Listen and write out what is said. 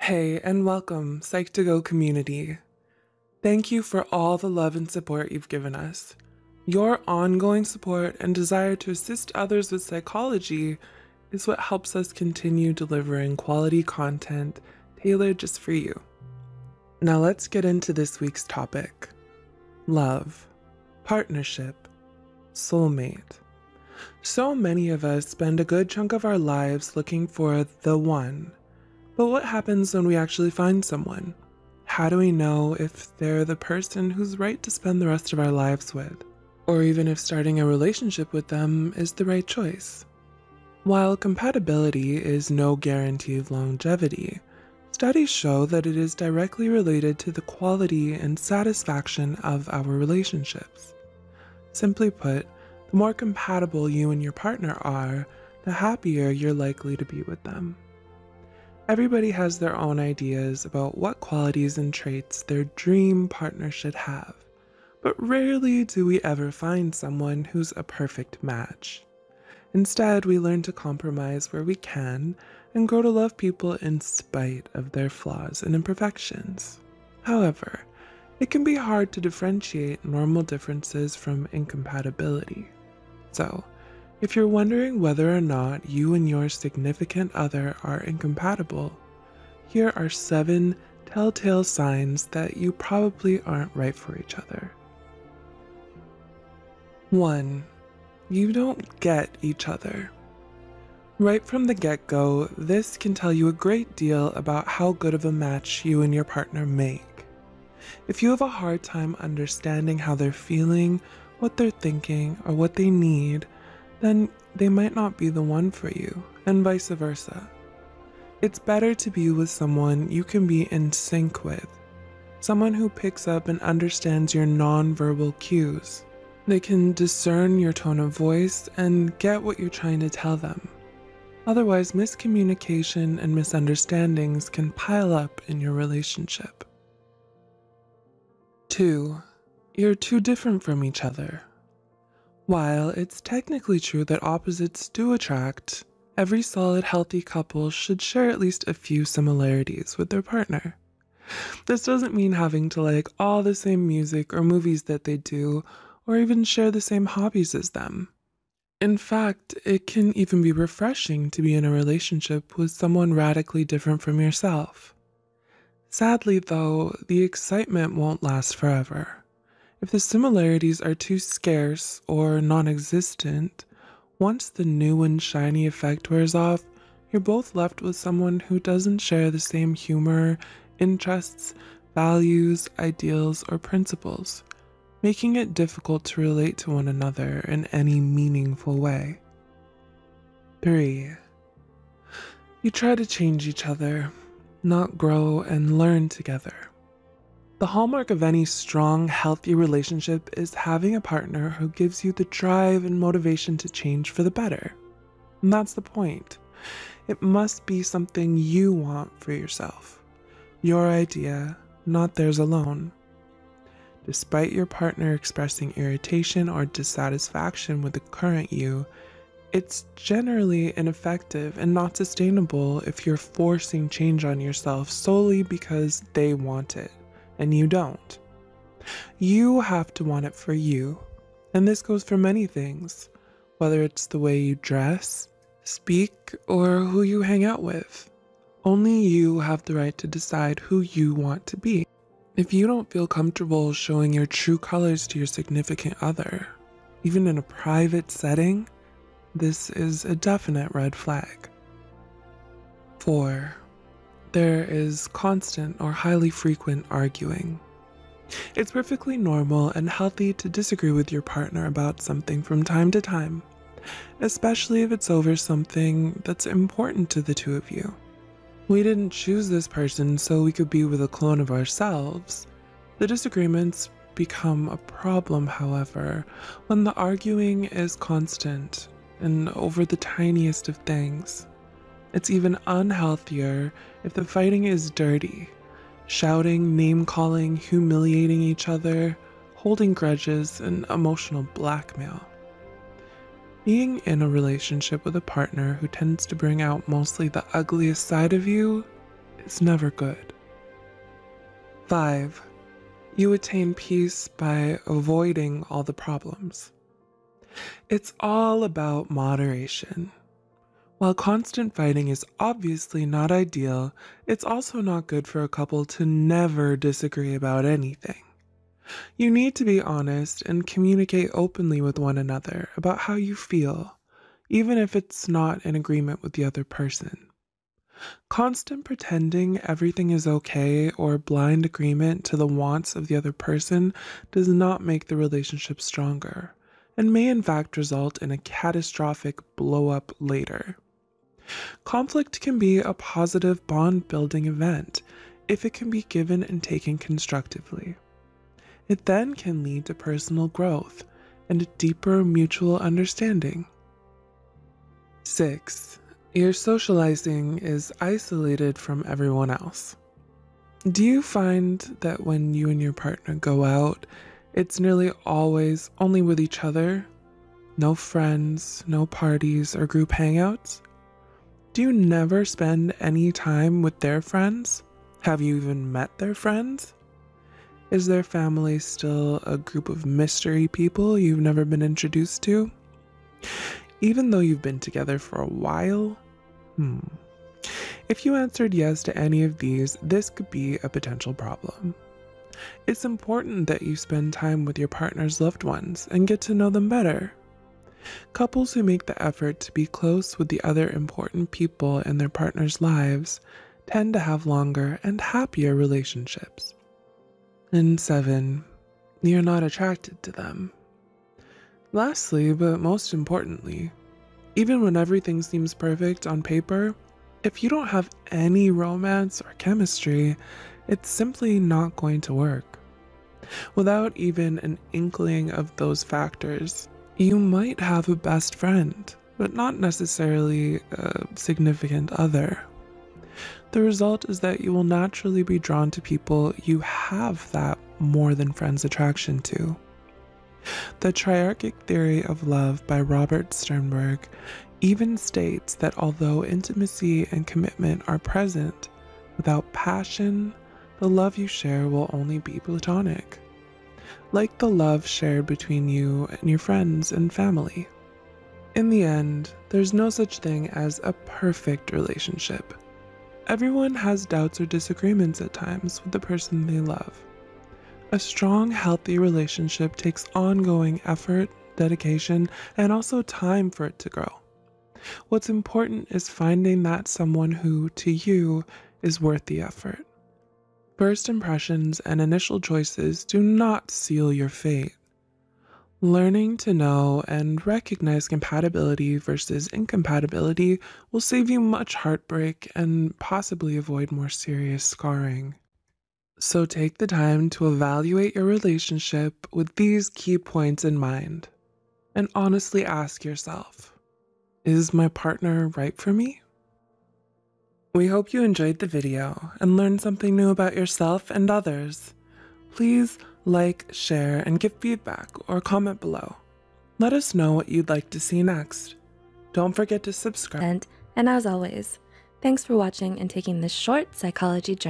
Hey, and welcome, Psych2Go community. Thank you for all the love and support you've given us. Your ongoing support and desire to assist others with psychology is what helps us continue delivering quality content tailored just for you. Now let's get into this week's topic: love, partnership, soulmate. So many of us spend a good chunk of our lives looking for the one. But what happens when we actually find someone? How do we know if they're the person who's right to spend the rest of our lives with? Or even if starting a relationship with them is the right choice? While compatibility is no guarantee of longevity, studies show that it is directly related to the quality and satisfaction of our relationships. Simply put, the more compatible you and your partner are, the happier you're likely to be with them. Everybody has their own ideas about what qualities and traits their dream partner should have, but rarely do we ever find someone who's a perfect match. Instead, we learn to compromise where we can and grow to love people in spite of their flaws and imperfections. However, it can be hard to differentiate normal differences from incompatibility. So, if you're wondering whether or not you and your significant other are incompatible, here are 7 telltale signs that you probably aren't right for each other. 1. You don't get each other. Right from the get-go, this can tell you a great deal about how good of a match you and your partner make. If you have a hard time understanding how they're feeling, what they're thinking, or what they need, then they might not be the one for you, and vice versa. It's better to be with someone you can be in sync with, someone who picks up and understands your nonverbal cues. They can discern your tone of voice and get what you're trying to tell them. Otherwise, miscommunication and misunderstandings can pile up in your relationship. 2. You're too different from each other. While it's technically true that opposites do attract, every solid, healthy couple should share at least a few similarities with their partner. This doesn't mean having to like all the same music or movies that they do, or even share the same hobbies as them. In fact, it can even be refreshing to be in a relationship with someone radically different from yourself. Sadly, though, the excitement won't last forever. If the similarities are too scarce or non-existent, once the new and shiny effect wears off, you're both left with someone who doesn't share the same humor, interests, values, ideals, or principles, making it difficult to relate to one another in any meaningful way. 3. You try to change each other, not grow and learn together. The hallmark of any strong, healthy relationship is having a partner who gives you the drive and motivation to change for the better. And that's the point. It must be something you want for yourself. Your idea, not theirs alone. Despite your partner expressing irritation or dissatisfaction with the current you, it's generally ineffective and not sustainable if you're forcing change on yourself solely because they want it and you don't. You have to want it for you, and this goes for many things, whether it's the way you dress, speak, or who you hang out with. Only you have the right to decide who you want to be. If you don't feel comfortable showing your true colors to your significant other, even in a private setting, this is a definite red flag. 4. There is constant or highly frequent arguing. It's perfectly normal and healthy to disagree with your partner about something from time to time, especially if it's over something that's important to the two of you. We didn't choose this person so we could be with a clone of ourselves. The disagreements become a problem, however, when the arguing is constant and over the tiniest of things. It's even unhealthier if the fighting is dirty, shouting, name-calling, humiliating each other, holding grudges, and emotional blackmail. Being in a relationship with a partner who tends to bring out mostly the ugliest side of you is never good. 5. You attain peace by avoiding all the problems. It's all about moderation. While constant fighting is obviously not ideal, it's also not good for a couple to never disagree about anything. You need to be honest and communicate openly with one another about how you feel, even if it's not in agreement with the other person. Constant pretending everything is okay or blind agreement to the wants of the other person does not make the relationship stronger and may in fact result in a catastrophic blow up later. Conflict can be a positive bond building event if it can be given and taken constructively. It then can lead to personal growth and a deeper mutual understanding. 6. Your socializing is isolated from everyone else. Do you find that when you and your partner go out, it's nearly always only with each other? No friends, no parties or group hangouts? Do you never spend any time with their friends? Have you even met their friends? Is their family still a group of mystery people you've never been introduced to? Even though you've been together for a while? If you answered yes to any of these, this could be a potential problem. It's important that you spend time with your partner's loved ones and get to know them better. Couples who make the effort to be close with the other important people in their partner's lives tend to have longer and happier relationships. And 7, you're not attracted to them. Lastly, but most importantly, even when everything seems perfect on paper, if you don't have any romance or chemistry, it's simply not going to work. Without even an inkling of those factors, you might have a best friend, but not necessarily a significant other. The result is that you will naturally be drawn to people you have that more than friends attraction to. The triarchic theory of love by Robert Sternberg even states that although intimacy and commitment are present, without passion, the love you share will only be platonic, like the love shared between you and your friends and family. In the end, there's no such thing as a perfect relationship. Everyone has doubts or disagreements at times with the person they love. A strong, healthy relationship takes ongoing effort, dedication, and also time for it to grow. What's important is finding that someone who, to you, is worth the effort. First impressions and initial choices do not seal your fate. Learning to know and recognize compatibility versus incompatibility will save you much heartbreak and possibly avoid more serious scarring. So take the time to evaluate your relationship with these key points in mind, and honestly ask yourself, is my partner right for me? We hope you enjoyed the video and learned something new about yourself and others. Please like, share, and give feedback or comment below. Let us know what you'd like to see next. Don't forget to subscribe. And as always, thanks for watching and taking this short psychology journey.